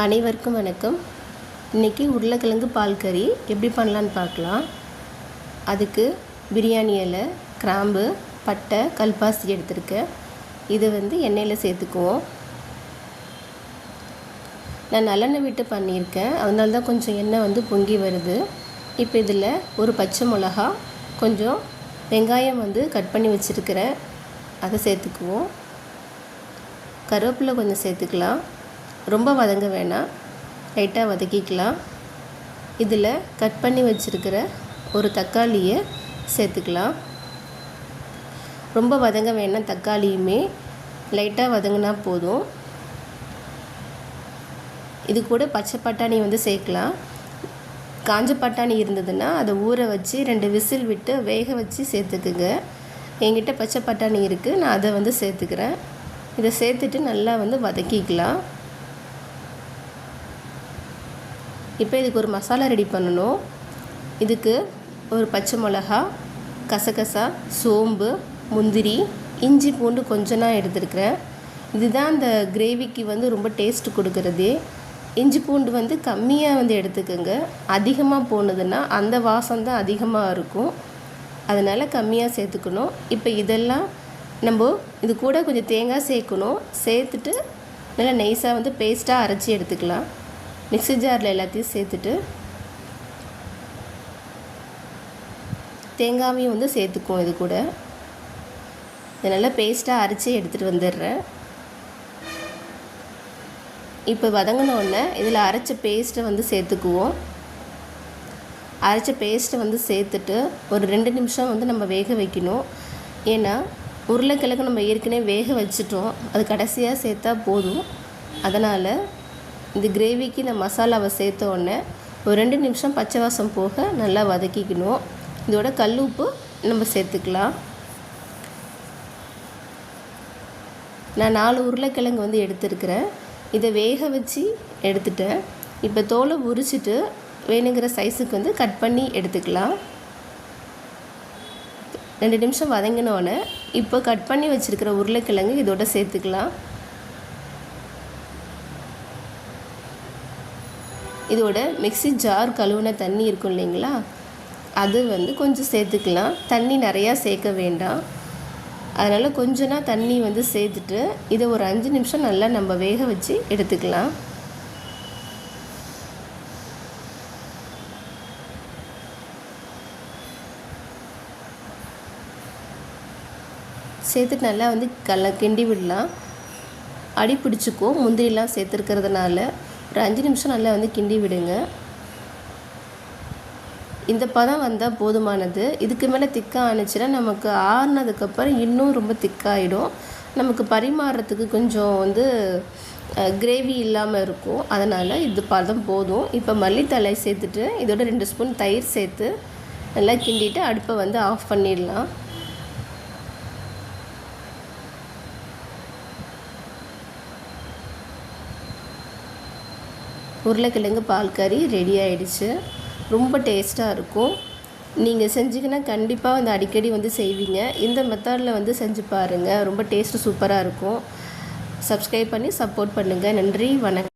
அனைவருக்கும் வணக்கம். இன்றைக்கி உருளைக்கிழங்கு பால் கறி எப்படி பண்ணலான்னு பார்க்கலாம். அதுக்கு பிரியாணி இலை, கிராம்பு, பட்டை, கல்பாசி எடுத்துருக்கேன். இதை எண்ணெயில் சேர்த்துக்குவோம். நான் நல்லெண்ணெய் விட்டு பண்ணியிருக்கேன், அதனால தான் கொஞ்சம் எண்ணெய் பொங்கி வருது. இப்போ இதில் ஒரு பச்சை மிளகா, கொஞ்சம் வெங்காயம் கட் பண்ணி வச்சுருக்கிறேன், அதை சேர்த்துக்குவோம். கருவேப்பிலை கொஞ்சம் சேர்த்துக்கலாம். ரொம்ப வதங்க வேணாம், லைட்டாக வதக்கிக்கலாம். இதில் கட் பண்ணி வச்சுருக்கிற ஒரு தக்காளியை சேர்த்துக்கலாம். ரொம்ப வதங்க வேணாம், தக்காளியுமே லைட்டாக வதங்கினா போதும். இது கூட பச்சை பட்டாணி சேர்க்கலாம். காஞ்ச பட்டாணி இருந்ததுன்னா அதை ஊற வச்சு 2 விசில் விட்டு வேக வச்சு சேர்த்துக்குங்க. என்கிட்ட பச்சை பட்டாணி இருக்குது, நான் அதை சேர்த்துக்கிறேன். இதை சேர்த்துட்டு நல்லா வதக்கிக்கலாம். இப்போ இதுக்கு ஒரு மசாலா ரெடி பண்ணணும். இதுக்கு ஒரு பச்சை மிளகா, கசகசா, சோம்பு, முந்திரி, இஞ்சி பூண்டு கொஞ்சம் தான் எடுத்துருக்கிறேன். இதுதான் அந்த கிரேவிக்கு ரொம்ப டேஸ்ட்டு கொடுக்குறது. இஞ்சி பூண்டு கம்மியாக எடுத்துக்கோங்க. அதிகமாக போனதுன்னா அந்த வாசம் தான் அதிகமாக இருக்கும், அதனால் கம்மியாக சேர்த்துக்கணும். இப்போ இதெல்லாம் நம்ம இது கூட கொஞ்சம் தேங்காய் சேர்க்கணும். சேர்த்துட்டு நல்லா நைஸாக பேஸ்ட்டாக அரைச்சி எடுத்துக்கலாம். மிக்ஸி ஜாரில் எல்லாத்தையும் சேர்த்துட்டு தேங்காயும் சேர்த்துக்குவோம். இது கூட இதை நல்லா பேஸ்ட்டாக அரைச்சி எடுத்துகிட்டு வந்துடுறேன். இப்போ வதங்கினோடனே இதில் அரைச்ச பேஸ்ட்டை சேர்த்துக்குவோம். அரைச்ச பேஸ்ட்டை சேர்த்துட்டு ஒரு 2 நிமிஷம் நம்ம வேக வைக்கணும். ஏன்னா உருளைக்கிழங்கு நம்ம ஏற்கனவே வேக வச்சுட்டோம், அது கடைசியாக சேர்த்தா போதும். அதனால் இந்த கிரேவிக்கு இந்த மசாலாவை சேர்த்த உடனே ஒரு 2 நிமிஷம் பச்சை வாசம் போக நல்லா வதக்கிக்கணும். இதோட கல் உப்பு நம்ம சேர்த்துக்கலாம். நான் 4 உருளைக்கிழங்கு எடுத்துருக்கிறேன். இதை வேக வச்சு எடுத்துட்டேன். இப்போ தோலை உரிச்சிட்டு வேணுங்கிற சைஸுக்கு கட் பண்ணி எடுத்துக்கலாம். 2 நிமிஷம் வதங்கினோடனே இப்போ கட் பண்ணி வச்சுருக்கிற உருளைக்கிழங்கு இதோட சேர்த்துக்கலாம். இதோட மிக்ஸி ஜார் கழுவுன தண்ணி இருக்கும் இல்லைங்களா, அது கொஞ்சம் சேர்த்துக்கலாம். தண்ணி நிறையா சேர்க்க வேண்டாம், அதனால் கொஞ்சம் தண்ணி சேர்த்துட்டு இதை ஒரு 5 நிமிஷம் நல்லா நம்ம வேக வச்சு எடுத்துக்கலாம். சேர்த்துட்டு நல்லா கிண்டி விடலாம். அடி பிடிச்சிக்கும் முந்திரிலாம் சேர்த்துருக்கிறதுனால. ஒரு 5 நிமிஷம் நல்லா கிண்டி விடுங்க. இந்த பதம் வந்தால் போதுமானது. இதுக்கு மேலே திக்காக ஆணுச்சுன்னா நமக்கு ஆறுனதுக்கப்புறம் இன்னும் ரொம்ப திக்காகிடும். நமக்கு பரிமாறுறதுக்கு கொஞ்சம் கிரேவி இல்லாமல் இருக்கும், அதனால் இது பதம் போதும். இப்போ மல்லித்தழை சேர்த்துட்டு இதோட 2 ஸ்பூன் தயிர் சேர்த்து நல்லா கிண்டிட்டு அடுப்பை ஆஃப் பண்ணிடலாம். உருளைக்கிழங்கு பால் கறி ரெடி ஆகிடுச்சு. ரொம்ப டேஸ்ட்டாக இருக்கும். நீங்கள் செஞ்சிங்கன்னா கண்டிப்பாக அடிக்கடி செய்வீங்க. இந்த மெத்தடில் செஞ்சு பாருங்கள், ரொம்ப டேஸ்ட்டு சூப்பராக இருக்கும். சப்ஸ்கிரைப் பண்ணி சப்போர்ட் பண்ணுங்கள். நன்றி, வணக்கம்.